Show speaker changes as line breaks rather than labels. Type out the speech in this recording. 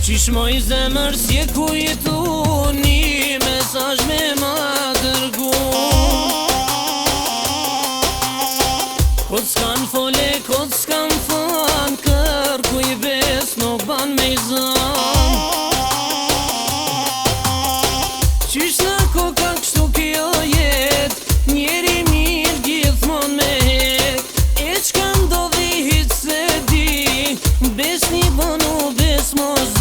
Qish moj zemër s'je ku jetu, një mesazh me ma dërgu. Kod s'kan fole, kod s'kan fan, kërku i bes nuk ban me i zan. Qish në koka kështu kjo jet, njeri mirë gjithmon me hek. E qka ndodhi hiq se di, bes një bonu, bes mos